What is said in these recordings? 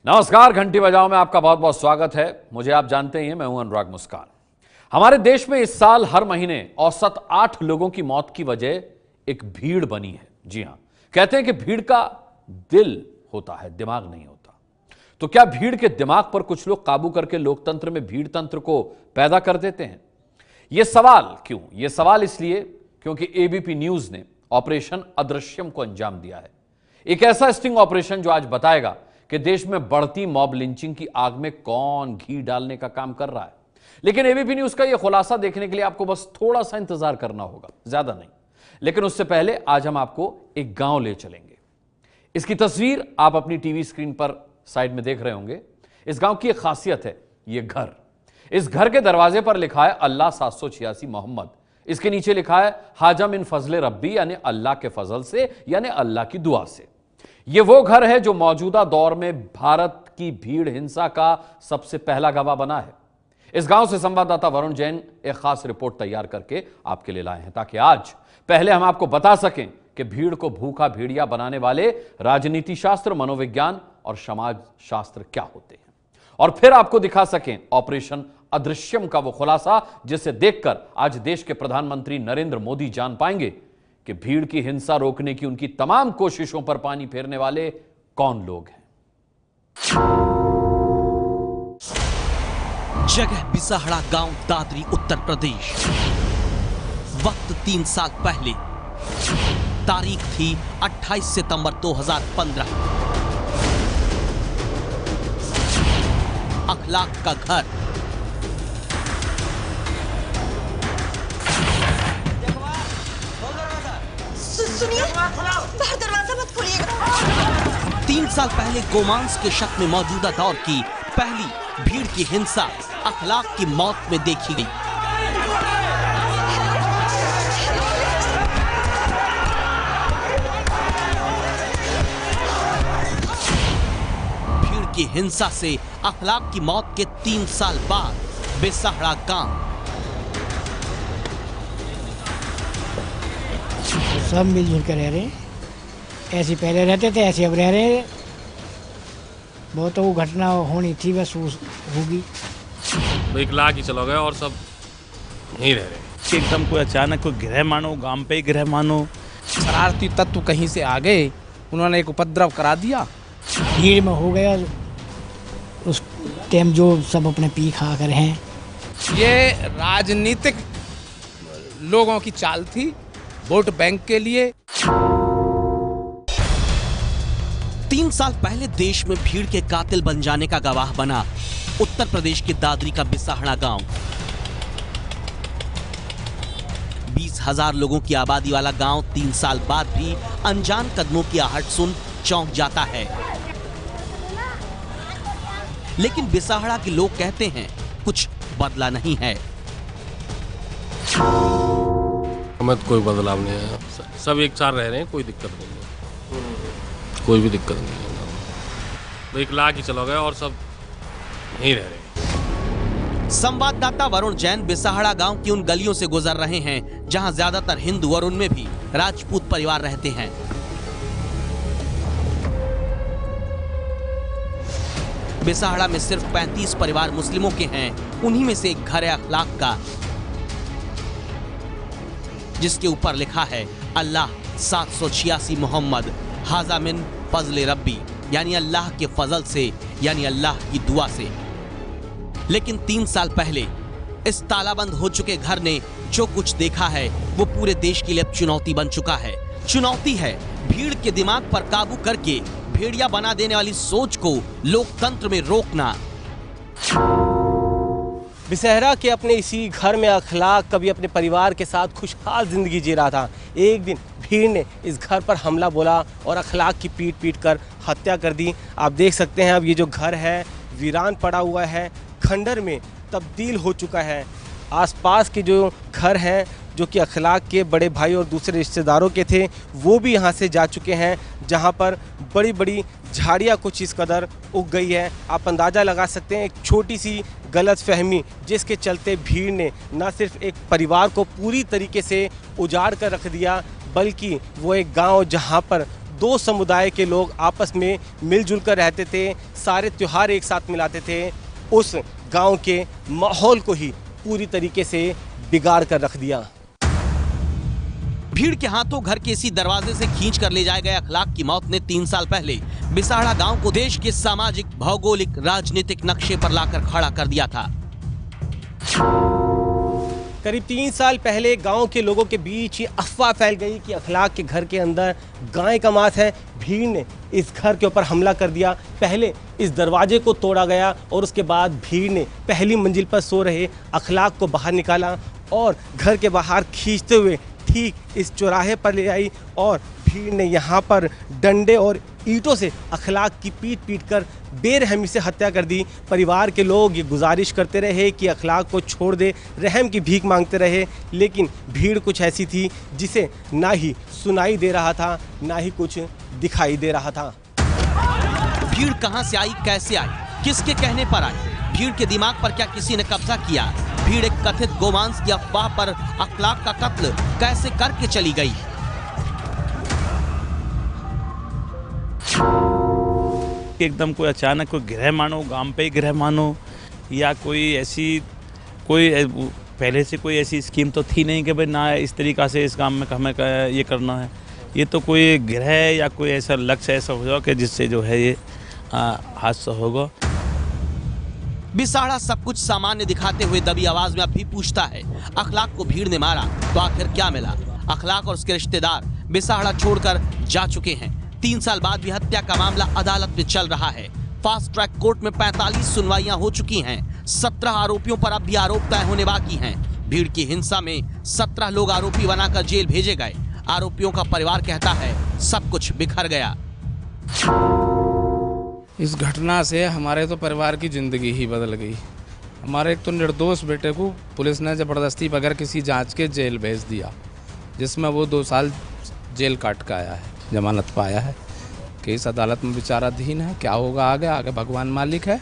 नमस्कार, घंटी बजाओ में आपका बहुत बहुत स्वागत है। मुझे आप जानते ही हैं, मैं हूं अनुराग मुस्कान। हमारे देश में इस साल हर महीने औसत 8 लोगों की मौत की वजह एक भीड़ बनी है। जी हां, कहते हैं कि भीड़ का दिल होता है, दिमाग नहीं होता। तो क्या भीड़ के दिमाग पर कुछ लोग काबू करके लोकतंत्र में भीड़ तंत्र को पैदा कर देते हैं? यह सवाल क्यों? यह सवाल इसलिए क्योंकि एबीपी न्यूज ने ऑपरेशन अदृश्यम को अंजाम दिया है। एक ऐसा स्टिंग ऑपरेशन जो आज बताएगा कि देश में बढ़ती मॉब लिंचिंग की आग में कौन घी डालने का काम कर रहा है। लेकिन एबीपी न्यूज का यह खुलासा देखने के लिए आपको बस थोड़ा सा इंतजार करना होगा, ज्यादा नहीं। लेकिन उससे पहले आज हम आपको एक गांव ले चलेंगे। इसकी तस्वीर आप अपनी टीवी स्क्रीन पर साइड में देख रहे होंगे। इस गांव की एक खासियत है, यह घर। इस घर के दरवाजे पर लिखा है अल्लाह 786 मोहम्मद। इसके नीचे लिखा है हाजा मिन फजले रब्बी, यानी अल्लाह के फजल से, यानी अल्लाह की दुआ से। यह वो घर है जो मौजूदा दौर में भारत की भीड़ हिंसा का सबसे पहला गवाह बना है। इस गांव से संवाददाता वरुण जैन एक खास रिपोर्ट तैयार करके आपके लिए लाए हैं, ताकि आज पहले हम आपको बता सकें कि भीड़ को भूखा भेड़िया बनाने वाले राजनीति शास्त्र, मनोविज्ञान और समाज शास्त्र क्या होते हैं, और फिर आपको दिखा सकें ऑपरेशन अदृश्यम का वो खुलासा जिसे देखकर आज देश के प्रधानमंत्री नरेंद्र मोदी जान पाएंगे कि भीड़ की हिंसा रोकने की उनकी तमाम कोशिशों पर पानी फेरने वाले कौन लोग हैं। जगह बिसाहड़ा गांव, दादरी, उत्तर प्रदेश। वक्त 3 साल पहले। तारीख थी 28 सितंबर 2015। अखलाक का घर। सुनिए, बाहर दरवाजा मत खोलिएगा। 3 साल पहले गोमांस के शक में मौजूदा दौर की पहली भीड़ की हिंसा अखलाक की मौत में देखी गई। भीड़ की हिंसा से अखलाक की मौत के 3 साल बाद बिसाहड़ा गांव। सब मिलजुल कर रह रहे हैं। ऐसे पहले रहते थे, ऐसे अब रह रहे हैं। बहुत तो वो घटना होनी थी, बस होगी। 1 लाख ही चला गया और सब नहीं रह रहे। एकदम कोई अचानक कोई गृह मानो, गांव पे ही गृह मानो। शरारती तत्व कहीं से आ गए, उन्होंने एक उपद्रव करा दिया। भीड़ में हो गया उस टाइम, जो सब अपने पी खा कर हैं। ये राजनीतिक लोगों की चाल थी, वोट बैंक के लिए। 3 साल पहले देश में भीड़ के कातिल बन जाने का गवाह बना उत्तर प्रदेश के दादरी का बिसाहड़ा गांव। 20,000 लोगों की आबादी वाला गांव 3 साल बाद भी अनजान कदमों की आहट सुन चौंक जाता है। लेकिन बिसाहड़ा के लोग कहते हैं कुछ बदला नहीं है। हमें तो कोई बदलाव नहीं है, सब एक साथ रह रहे हैं, कोई दिक्कत नहीं है, कोई भी दिक्कत नहीं है। 1 लाख ही चला गया और सब नहीं रह रहे। संवाददाता वरुण जैन बिसाहड़ा गांव की उन गलियों से गुजर रहे हैं जहां ज्यादातर हिंदू और उनमें भी राजपूत परिवार रहते हैं। बिसाहड़ा में सिर्फ 35 परिवार मुस्लिमों के हैं। उन्हीं में से एक घर है अखलाक का, जिसके ऊपर लिखा है अल्लाह 786 मोहम्मद, हाजा मिन फजले रब्बी, यानी अल्लाह के फजल से, यानी अल्लाह की दुआ से। लेकिन 3 साल पहले इस तालाबंद हो चुके घर ने जो कुछ देखा है वो पूरे देश के लिए अब चुनौती बन चुका है। चुनौती है भीड़ के दिमाग पर काबू करके भेड़िया बना देने वाली सोच को लोकतंत्र में रोकना। बिसाहड़ा के अपने इसी घर में अखलाक कभी अपने परिवार के साथ खुशहाल ज़िंदगी जी रहा था। एक दिन भीड़ ने इस घर पर हमला बोला और अखलाक की पीट कर हत्या कर दी। आप देख सकते हैं अब ये जो घर है वीरान पड़ा हुआ है, खंडर में तब्दील हो चुका है। आसपास के जो घर हैं जो कि अखलाक के बड़े भाई और दूसरे रिश्तेदारों के थे वो भी यहाँ से जा चुके हैं, जहाँ पर बड़ी बड़ी झाड़ियाँ कुछ इस कदर उग गई है। आप अंदाज़ा लगा सकते हैं एक छोटी सी गलतफहमी जिसके चलते भीड़ ने न सिर्फ एक परिवार को पूरी तरीके से उजाड़ कर रख दिया, बल्कि वो एक गांव जहां पर दो समुदाय के लोग आपस में मिलजुल कर रहते थे, सारे त्योहार एक साथ मिलाते थे, उस गांव के माहौल को ही पूरी तरीके से बिगाड़ कर रख दिया। भीड़ के हाथों घर के इसी दरवाजे से खींच कर ले जाए गए अखलाक की मौत ने 3 साल पहले बिसाड़ा गांव को देश के सामाजिक, भौगोलिक, राजनीतिक नक्शे पर लाकर खड़ा कर दिया था। करीब 3 साल पहले गांव के लोगों के बीच ये अफवाह फैल गई कि अखलाक के घर के अंदर गाय का मांस है। भीड़ ने इस घर के ऊपर हमला कर दिया। पहले इस दरवाजे को तोड़ा गया और उसके बाद भीड़ ने पहली मंजिल पर सो रहे अखलाक को बाहर निकाला और घर के बाहर खींचते हुए ठीक इस चौराहे पर ले आई और भीड़ ने यहाँ पर डंडे और ईंटों से अखलाक की पीट कर बेरहमी से हत्या कर दी। परिवार के लोग ये गुजारिश करते रहे कि अखलाक को छोड़ दे, रहम की भीख मांगते रहे, लेकिन भीड़ कुछ ऐसी थी जिसे ना ही सुनाई दे रहा था, ना ही कुछ दिखाई दे रहा था। भीड़ कहां से आई, कैसे आई, किसके कहने पर आई? भीड़ के दिमाग पर क्या किसी ने कब्जा किया? भीड़ एक कथित गोमांस की अफवाह पर अखलाक का कत्ल कैसे करके चली गई? एकदम कोई अचानक कोई ग्रह मानो, गांव पे ही ग्रह मानो, या कोई ऐसी कोई पहले से कोई ऐसी स्कीम तो थी नहीं कि भाई ना इस तरीक़ा से इस गांव में हमें ये करना है। ये तो कोई ग्रह या कोई ऐसा लक्ष्य ऐसा होगा कि जिससे जो है ये हादसा होगा। बिसाड़ा सब कुछ सामान्य दिखाते हुए दबी आवाज में अब भी पूछता है, अखलाक को भीड़ ने मारा तो आखिर क्या मिला? अखलाक और उसके रिश्तेदार बिसाड़ा छोड़कर जा चुके हैं। 3 साल बाद भी हत्या का मामला अदालत में चल रहा है। फास्ट ट्रैक कोर्ट में 45 सुनवाइयां हो चुकी हैं। 17 आरोपियों पर अब भी आरोप तय होने बाकी हैं। भीड़ की हिंसा में 17 लोग आरोपी बनाकर जेल भेजे गए। आरोपियों का परिवार कहता है सब कुछ बिखर गया। इस घटना से हमारे तो परिवार की जिंदगी ही बदल गई। हमारे एक तो निर्दोष बेटे को पुलिस ने ज़बरदस्ती बगैर किसी जांच के जेल भेज दिया, जिसमें वो 2 साल जेल काट के आया है, जमानत पाया है। केस अदालत में विचाराधीन है, क्या होगा आगे भगवान मालिक है।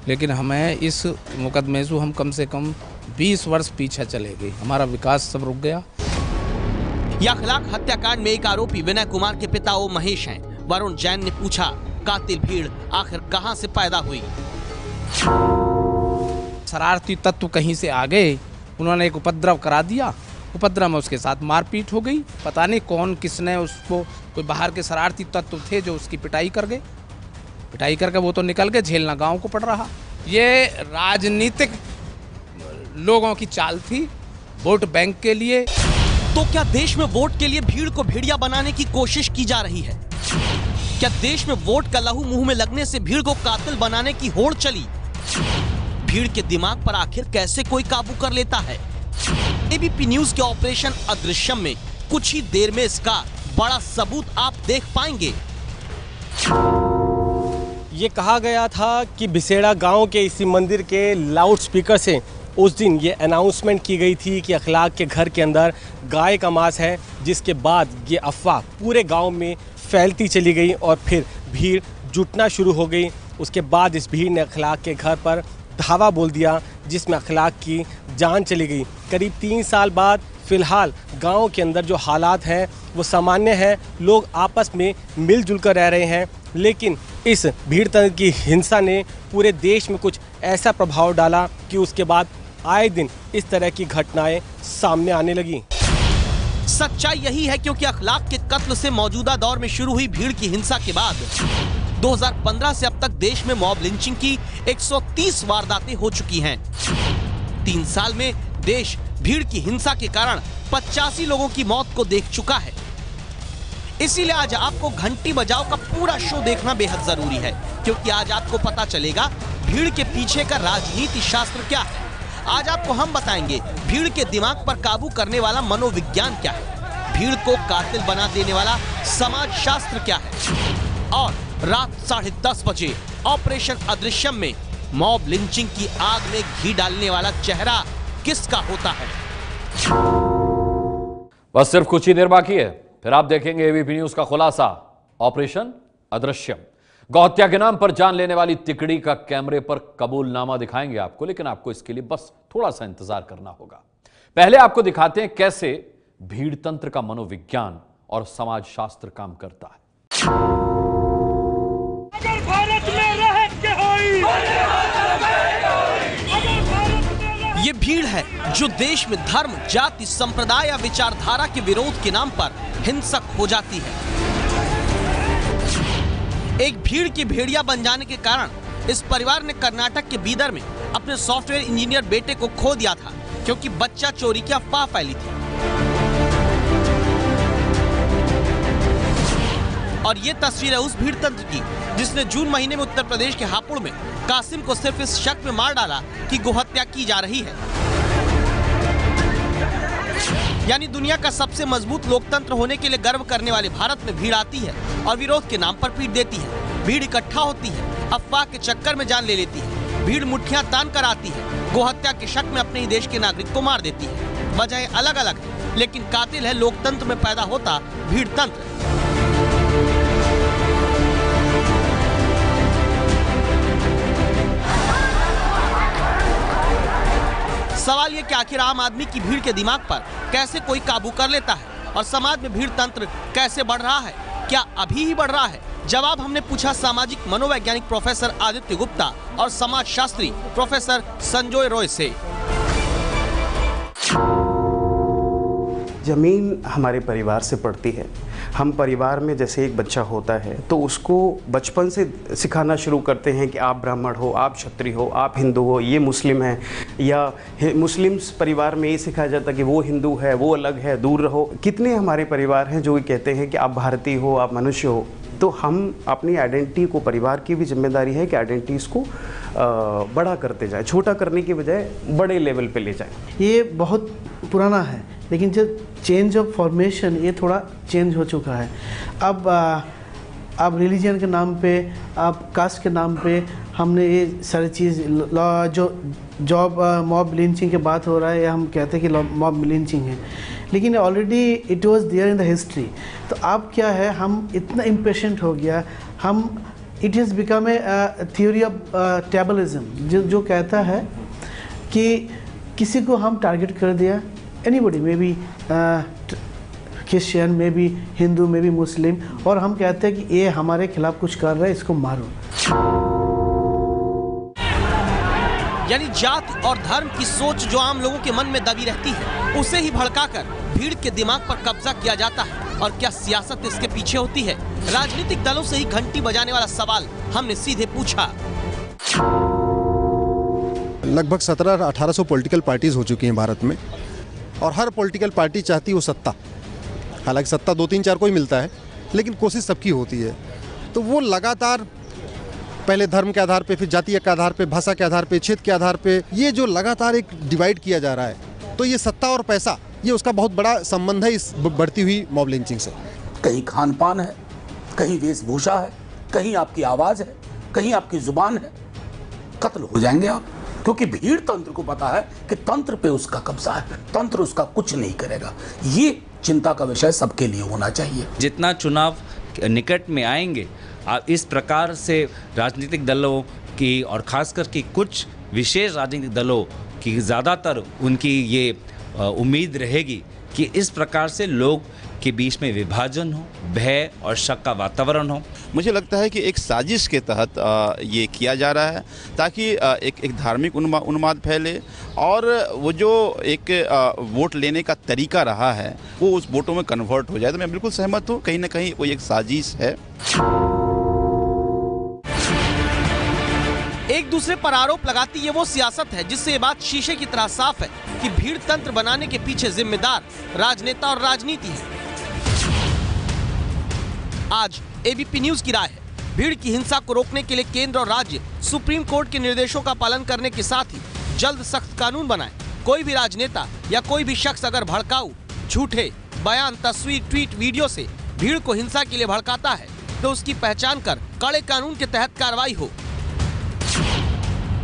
लेकिन हमें इस मुकदमे से हम कम 20 वर्ष पीछे चले गए, हमारा विकास सब रुक गया। यह अखलाक हत्याकांड में एक आरोपी विनय कुमार के पिता ओ महेश हैं। वरुण जैन ने पूछा, कातिल भीड़ आखिर कहां से पैदा हुई? शरारती तत्व कहीं से आ गए, उन्होंने एक उपद्रव करा दिया। उपद्रव में उसके साथ मारपीट हो गई। पता नहीं कौन किसने उसको, कोई बाहर के शरारती तत्व थे जो उसकी पिटाई कर गए। पिटाई करके वो तो निकल गए, झेलना गांव को पड़ रहा। ये राजनीतिक लोगों की चाल थी, वोट बैंक के लिए। तो क्या देश में वोट के लिए भीड़ को भेड़िया बनाने की कोशिश की जा रही है? क्या देश में वोट का लहू मुंह में लगने से भीड़ को कातिल बनाने की होड़ चली? भीड़ के दिमाग पर आखिर कैसे कोई काबू कर लेता है? एबीपी न्यूज के ऑपरेशन अदृश्यम में कुछ ही देर में इसका बड़ा सबूत आप देख पाएंगे। ये कहा गया था कि बिसेड़ा गांव के इसी मंदिर के लाउड स्पीकर से उस दिन ये अनाउंसमेंट की गई थी कि अखलाक के घर के अंदर गाय का मांस है, जिसके बाद ये अफवाह पूरे गांव में फैलती चली गई और फिर भीड़ जुटना शुरू हो गई। उसके बाद इस भीड़ ने अखलाक के घर पर धावा बोल दिया, जिसमें अखलाक की जान चली गई। करीब 3 साल बाद फिलहाल गांव के अंदर जो हालात हैं वो सामान्य हैं, लोग आपस में मिलजुल कर रह रहे हैं। लेकिन इस भीड़ तंत्र की हिंसा ने पूरे देश में कुछ ऐसा प्रभाव डाला कि उसके बाद आए दिन इस तरह की घटनाएं सामने आने लगी। सच्चाई यही है, क्योंकि अखलाक के कत्ल से मौजूदा दौर में शुरू हुई भीड़ की हिंसा के बाद 2015 से अब तक देश में मॉब लिंचिंग की 130 वारदातें हो चुकी हैं। 3 साल में देश भीड़ की हिंसा के कारण 85 लोगों की मौत को देख चुका है। इसीलिए आज आपको घंटी बजाओ का पूरा शो देखना बेहद जरूरी है, क्योंकि आज आपको पता चलेगा भीड़ के पीछे का राजनीति शास्त्र क्या है। आज आपको हम बताएंगे भीड़ के दिमाग पर काबू करने वाला मनोविज्ञान क्या है, भीड़ को कातिल बना देने वाला समाज शास्त्र क्या है, और रात 10:30 बजे ऑपरेशन अदृश्यम में मॉब लिंचिंग की आग में घी डालने वाला चेहरा किसका होता है। बस सिर्फ कुछ ही देर बाकी है, फिर आप देखेंगे एबीपी न्यूज का खुलासा, ऑपरेशन अदृश्यम। गौहत्या के नाम पर जान लेने वाली तिकड़ी का कैमरे पर कबूलनामा दिखाएंगे आपको, लेकिन आपको इसके लिए बस थोड़ा सा इंतजार करना होगा। पहले आपको दिखाते हैं कैसे भीड़ तंत्र का मनोविज्ञान और समाज शास्त्र काम करता है। ये भीड़ है जो देश में धर्म, जाति, संप्रदाय या विचारधारा के विरोध के नाम पर हिंसक हो जाती है। एक भीड़ की भेड़िया बन जाने के कारण इस परिवार ने कर्नाटक के बीदर में अपने सॉफ्टवेयर इंजीनियर बेटे को खो दिया था, क्योंकि बच्चा चोरी की अफवाह फैली थी। और ये तस्वीर है उस भीड़ तंत्र की जिसने जून महीने में उत्तर प्रदेश के हापुड़ में कासिम को सिर्फ इस शक में मार डाला कि गोहत्या की जा रही है। यानी दुनिया का सबसे मजबूत लोकतंत्र होने के लिए गर्व करने वाले भारत में भीड़ आती है और विरोध के नाम पर पीट देती है। भीड़ इकट्ठा होती है, अफवाह के चक्कर में जान ले लेती है। भीड़ मुट्ठियां तान कर आती है, गोहत्या के शक में अपने ही देश के नागरिक को मार देती है। वजह अलग अलग है, लेकिन कातिल है लोकतंत्र में पैदा होता भीड़ तंत्र। सवाल ये कि आखिर आम आदमी की भीड़ के दिमाग पर कैसे कोई काबू कर लेता है और समाज में भीड़ तंत्र कैसे बढ़ रहा है? क्या अभी ही बढ़ रहा है? जवाब हमने पूछा सामाजिक मनोवैज्ञानिक प्रोफेसर आदित्य गुप्ता और समाजशास्त्री प्रोफेसर संजय रॉय से। ज़मीन हमारे परिवार से पड़ती है। हम परिवार में जैसे एक बच्चा होता है तो उसको बचपन से सिखाना शुरू करते हैं कि आप ब्राह्मण हो, आप क्षत्रिय हो, आप हिंदू हो, ये मुस्लिम है, या मुस्लिम्स परिवार में ये सिखाया जाता है कि वो हिंदू है, वो अलग है, दूर रहो। कितने हमारे परिवार हैं जो ये कहते हैं कि आप भारतीय हो, आप मनुष्य हो। तो हम अपनी आइडेंटिटी को, परिवार की भी जिम्मेदारी है कि आइडेंटिटीज़ को बड़ा करते जाए, छोटा करने की बजाय बड़े लेवल पे ले जाए। ये बहुत पुराना है, लेकिन जो चेंज ऑफ फॉर्मेशन ये थोड़ा चेंज हो चुका है। अब रिलीजन के नाम पे, अब कास्ट के नाम पे हमने ये सारी चीज़, जो जॉब मॉब लिंचिंग की बात हो रहा है, या हम कहते हैं कि मॉब लिंचिंग है, लेकिन already it was there in the history. तो अब क्या है, हम इतना इम्पेशेंट हो गया, हम it has become a theory of tribalism, जो कहता है कि किसी को हम टारगेट कर दिया, anybody may be Christian, may be Hindu, may be Muslim, और हम कहते हैं कि ये हमारे खिलाफ कुछ कर रहा है, इसको मारो। यानी जात और धर्म की सोच जो आम लोगों के मन में दबी रहती है, उसे ही भड़काकर भीड़ के दिमाग पर कब्जा किया जाता है। और क्या सियासत इसके पीछे होती है? राजनीतिक दलों से ही घंटी बजाने वाला सवाल हमने सीधे पूछा। लगभग 1700-1800 पॉलिटिकल पार्टीज हो चुकी हैं भारत में, और हर पॉलिटिकल पार्टी चाहती है वो सत्ता। हालांकि सत्ता 2-3-4 को ही मिलता है, लेकिन कोशिश सबकी होती है। तो वो लगातार पहले धर्म के आधार पे, फिर जातीय के आधार पे, भाषा के आधार पे, क्षेत्र के आधार पे, ये जो लगातार एक डिवाइड किया जा रहा है, तो ये सत्ता और पैसा, ये उसका बहुत बड़ा संबंध है इस बढ़ती हुई मॉब लिंचिंग से। कहीं खान पान है, कहीं वेशभूषा है, कहीं आपकी आवाज़ है, कहीं आपकी जुबान है, कत्ल हो जाएंगे आप। क्योंकि भीड़ तंत्र को पता है कि तंत्र पे उसका कब्जा है, तंत्र उसका कुछ नहीं करेगा। ये चिंता का विषय सबके लिए होना चाहिए। जितना चुनाव निकट में आएंगे, इस प्रकार से राजनीतिक दलों की, और खासकर कि कुछ विशेष राजनीतिक दलों की ज़्यादातर उनकी ये उम्मीद रहेगी कि इस प्रकार से लोग के बीच में विभाजन हो, भय और शक का वातावरण हो। मुझे लगता है कि एक साजिश के तहत ये किया जा रहा है, ताकि एक धार्मिक उन्माद फैले, और वो जो एक वोट लेने का तरीका रहा है वो उस वोटों में कन्वर्ट हो जाए। तो मैं बिल्कुल सहमत हूँ, कहीं ना कहीं वो एक साजिश है। एक दूसरे पर आरोप लगाती ये वो सियासत है जिससे ये बात शीशे की तरह साफ है कि भीड़ तंत्र बनाने के पीछे जिम्मेदार राजनेता और राजनीति है। आज एबीपी न्यूज की राय है, भीड़ की हिंसा को रोकने के लिए केंद्र और राज्य सुप्रीम कोर्ट के निर्देशों का पालन करने के साथ ही जल्द सख्त कानून बनाए। कोई भी राजनेता या कोई भी शख्स अगर भड़काऊ, झूठे बयान, तस्वीर, ट्वीट, वीडियो से भीड़ को हिंसा के लिए भड़काता है तो उसकी पहचान कर कड़े कानून के तहत कार्रवाई हो।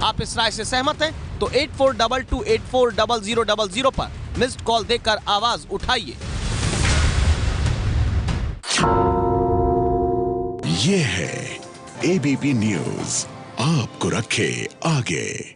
आप इस राय से सहमत हैं तो 8422840000 पर मिस्ड कॉल देकर आवाज उठाइए। ये है एबीपी न्यूज, आपको रखे आगे।